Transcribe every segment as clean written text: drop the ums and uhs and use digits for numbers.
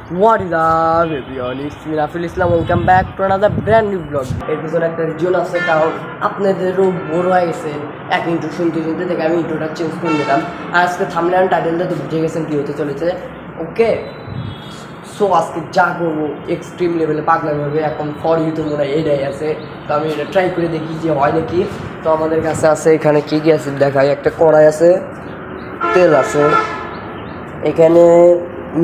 What is up everyone, it's me Rafil Islam, welcome back to another brand new vlog. এর পিছনে একটা reason আছে, কারণ আপনাদেরও বোর হয়ে গেছে এক ইন্ট্রো শুনতে শুনতে, থেকে আমি ইন্ট্রোটা চেঞ্জ করে নিলাম। আর আজকে থাম্বনেল আর টাইটেলটা তো বুঝে গেছেন কী হতে চলেছে। ওকে, সো আজকে যা করবো এক্সট্রিম লেভেলে পাগলামি হবে। এখন ফর ইউ তো মনে হয় এটাই আছে, তো আমি এটা ট্রাই করে দেখি যে হয় নাকি। তো আমাদের কাছে আছে এখানে কী কী আছে দেখাই। একটা কড়াই আছে, তেল আছে, এখানে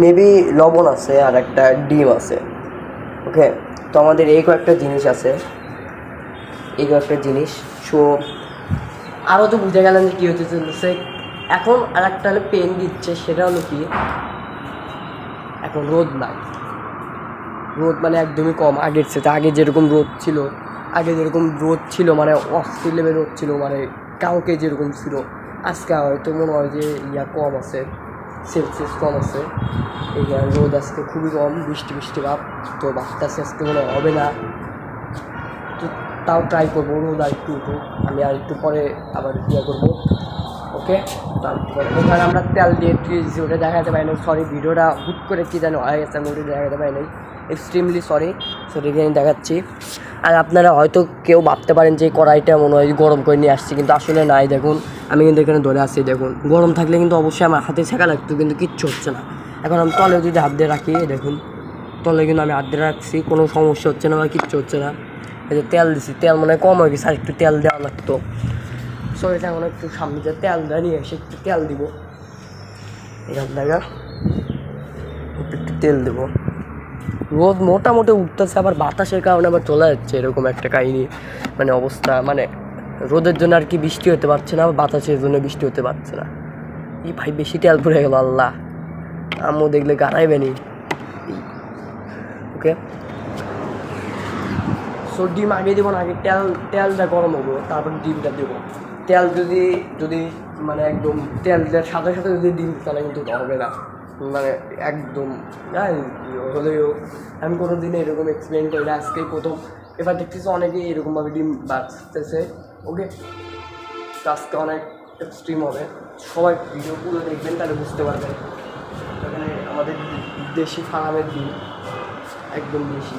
মেবি লবণ আছে, আর একটা ডিম আছে। ওকে, তো আমাদের এই কয়েকটা জিনিস আছে, এই কয়েকটা জিনিস। সো আরও তো বুঝে গেলেন যে কী হতে চলতেছে। এখন আর একটা হলে পেন দিচ্ছে, সেটা হলো কি, এখন রোদ নাই। রোদ মানে একদমই কম আগের সাথে। আগে যেরকম রোদ ছিল, মানে অস্থির লেভেল রোদ ছিল, মানে কাউকে যেরকম ছিল, আজকে হয়তো মনে হয় যে কম আছে, সেলসিয়াস কম আছে। এইখানে রোদ আজকে খুবই কম, বৃষ্টি ভাব। তো ভাবতেছি আজকে মনে হবে না, তো তাও ট্রাই করবো। রোদ আর একটু আমি আর একটু পরে আবার করবো। ওকে, তারপর ওখানে আমরা তেল দিয়ে দিয়েছি, ওটা দেখাতে পারি না। সরি, ভিডিওটা হুট করে কী যেন হয়ে গেছে, আমি ওটা দেখাতে পারি নাই, এক্সট্রিমলি সরি। সো এখানে দেখাচ্ছি। আর আপনারা হয়তো কেউ ভাবতে পারেন যে কড়াইটা মনে হয় গরম করে নিয়ে আসছি, কিন্তু আসলে নাই। দেখুন আমি কিন্তু এখানে ধরে আসছি, দেখুন গরম থাকলে কিন্তু অবশ্যই আমার হাতে ছেঁকা লাগতো, কিন্তু কিচ্ছু হচ্ছে না। এখন আমি তলে যদি হাত দিয়ে রাখি, দেখুন তলে কিন্তু আমি হাত দিয়ে রাখছি, কোনো সমস্যা হচ্ছে না বা কিচ্ছু হচ্ছে না। এই যে তেল দিছি, তেল মনে হয় কম হয়ে গেছে, আর একটু তেল দেওয়া লাগতো। সো এটা এখন একটু সামনে যে তেল দেওয়া নিয়ে এসে একটু তেল দিব, এখান থেকে একটু তেল দেবো। রোদ মোটামুটি উঠতেছে, আবার বাতাসের কারণে আবার চলে যাচ্ছে, এরকম একটা কাহিনি। মানে অবস্থা, মানে রোদের জন্য আর কি বৃষ্টি হতে পারছে না, বাতাসের জন্য বৃষ্টি হতে পারছে না। এই ভাই বেশি তেল পড়ে গেল, আল্লাহ আম্মু দেখলে গাড়াইবে নি। ওকে, সো ডিম আগে দেবো না, আগে তেলটা গরম হবো, তারপর ডিমটা দেবো। তেল যদি মানে একদম তেলের সাথে সাথে যদি ডিম, তাহলে কিন্তু হবে না, মানে একদম হলেও আমি কোনো দিনে এরকম এক্সপ্লেন করি না, আজকেই প্রথম। এবার দেখতেছি অনেকেই এরকমভাবে ডিম বাঁচতেছে। ওকে, তো আজকে অনেক এক্সট্রিম হবে, সবাই ভিডিও পুরো দেখবেন, তাহলে বুঝতে পারবেন। এখানে আমাদের দেশি ফার্মের ডিম, একদম দেশি।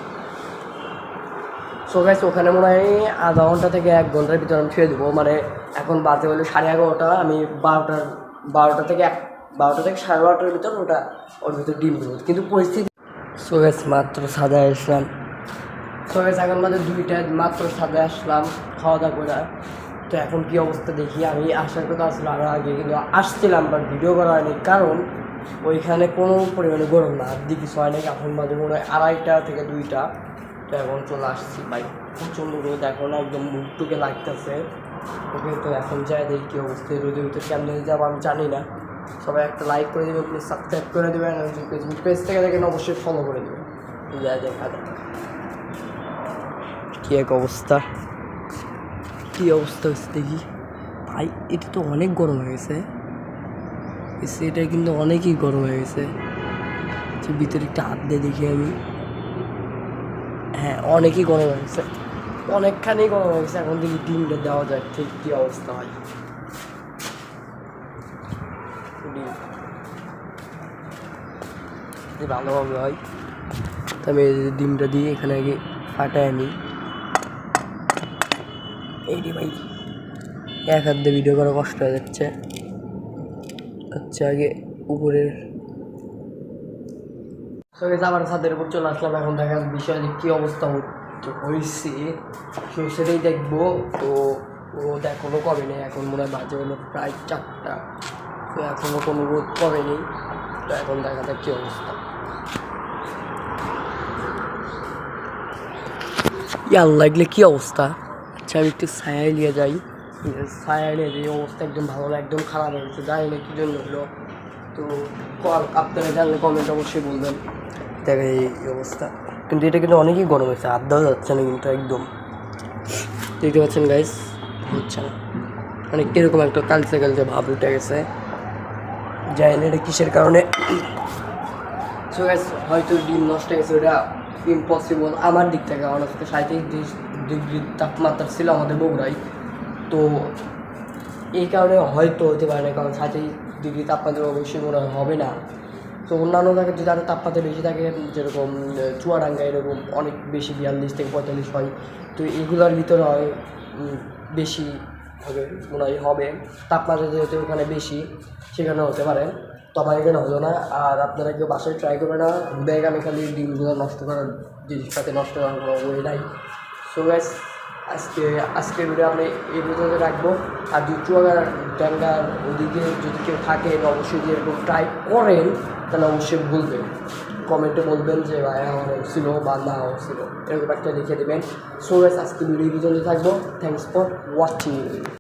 সো গাইস, ওখানে মনে হয় আধা ঘন্টা থেকে 1 ঘন্টার ভিতরে আমি ছুঁয়ে দেবো। মানে এখন বাজে হলো 11:30, আমি 12টা থেকে 12:30-12:30 ভিতর ওর ভিতর ডিম দেবো, কিন্তু পরিস্থিতি। সো গাইস, মাত্র সাদায় আসলাম। সো গাইস, এখন বাজে 2টা, মাত্র সাদায় আসলাম খাওয়া দাওয়া করে। তো এখন কী অবস্থা দেখি। আমি আসার কথা আসলে আরও আগে, কিন্তু আসছিলাম বাট ভিডিও করা হয়নি, কারণ ওইখানে কোনো পরিমাণে গরম না, আর দিকে ছয় নাকি এখন বাজে মনে হয় 2:30 থেকে 2টা। তো এখন চলে আসছি ভাই, প্রচণ্ড রোদ, এখন একদম মুখটুকে লাগতেছে। ওকে, তো এখন যাই দেখি কী অবস্থা। রোদের ভিতরে কেমন যাবো আমি জানি না। সবাই একটা লাইক করে দেবে, প্লিজ সাবস্ক্রাইব করে দেবেন, আর যদি ফেসবুক পেজ থেকে দেখেন অবশ্যই ফলো করে দেবেন। যা দেখা যাক কী এক অবস্থা, কী অবস্থা হচ্ছে দেখি। ভাই এটা তো অনেক গরম হয়ে গেছে, এটা কিন্তু অনেকই গরম হয়ে গেছে। ভিতরে একটা হাত দিয়ে দেখি আমি, হ্যাঁ অনেকই গরম হয়ে গেছে, অনেকখানি গরম হয়ে গেছে। এখন দেখি ডিমটা দেওয়া যায় ঠিক কী অবস্থা হয়। ডিম ভালোভাবে হয়, তো আমি ডিমটা দিয়ে এখানে আগে ফাটাই আনি। এই রে ভাই, এক হাত দিয়ে ভিডিও করা কষ্ট হয়ে যাচ্ছে। আচ্ছা, আগে উপরের আবার ছাদের উপর চলে আসলাম। এখন দেখা বিষয় যে কী অবস্থা হয়েছে সেটাই দেখবো। তো রোদ এখনও কমে নেই, এখন মনে হয় বাজে হলো প্রায় 4টা, তো এখনও কোনো রোদ কমে নেই। তো এখন দেখা যাক কী অবস্থা। আল্লাহ, এগুলো কী অবস্থা। আচ্ছা, আমি একটু ছায়া নিয়ে যাই, ছায়া নিয়ে যাই। অবস্থা একদম ভালো না, একদম খারাপ হয়ে গেছে, জানি না কী জন্য হলো। তো আপনারা জানলে কমেন্ট অবশ্যই বলবেন। দেখে এই অবস্থা, কিন্তু এটা কিন্তু অনেকই গরম হয়েছে, হাত দেওয়া যাচ্ছে না, কিন্তু একদম দেখতে পাচ্ছেন গাইস, হচ্ছে না। মানে কীরকম একটা কালচে ভাব উঠে গেছে, জানি না এটা কিসের কারণে। সো গাইস, হয়তো ডিম নষ্ট হয়ে গেছে, ওটা ইম্পসিবল আমার দিক থেকে। আমার আজকে 37 ডিগ্রি তাপমাত্রা ছিল আমাদের বগুড়ায়, তো এই কারণে হয়তো হতে পারে না, কারণ 37 ডিগ্রি তাপমাত্রা অবশ্যই মনে হবে না। তো তো অন্যান্য জায়গায় যদি আরও তাপমাত্রা বেশি থাকে, যেরকম চুয়াডাঙ্গা এরকম অনেক বেশি 42 থেকে 45 হয়, তো এগুলোর ভিতরে হয় বেশি হবে, মনে হয় হবে তাপমাত্রা যেহেতু ওখানে বেশি, সেখানে হতে পারে। তো আমার এখানে হলো না। আর আপনারা কেউ বাসায় ট্রাই করবে না, ব্যাগ আমি খালি ডিমগুলো নষ্ট করার জিনিসটাকে নষ্ট করার কোনো ওয়ে নাই। সো গাইস, আজকের ভিডিও আমি এই পর্যন্ত রাখবো। আর যদি চুয়াডাঙ্গার ওদিকে যদি কেউ থাকেন, অবশ্যই যদি এরকম ট্রাই করেন তাহলে অবশ্যই বলবেন, কমেন্টে বলবেন যে ভাই আমার হচ্ছিল বা না হচ্ছিল, এরকম একটা লিখে দেবেন। সো গাইস, আজকে ভিডিও এই পর্যন্ত থাকবো। Thanks for watching.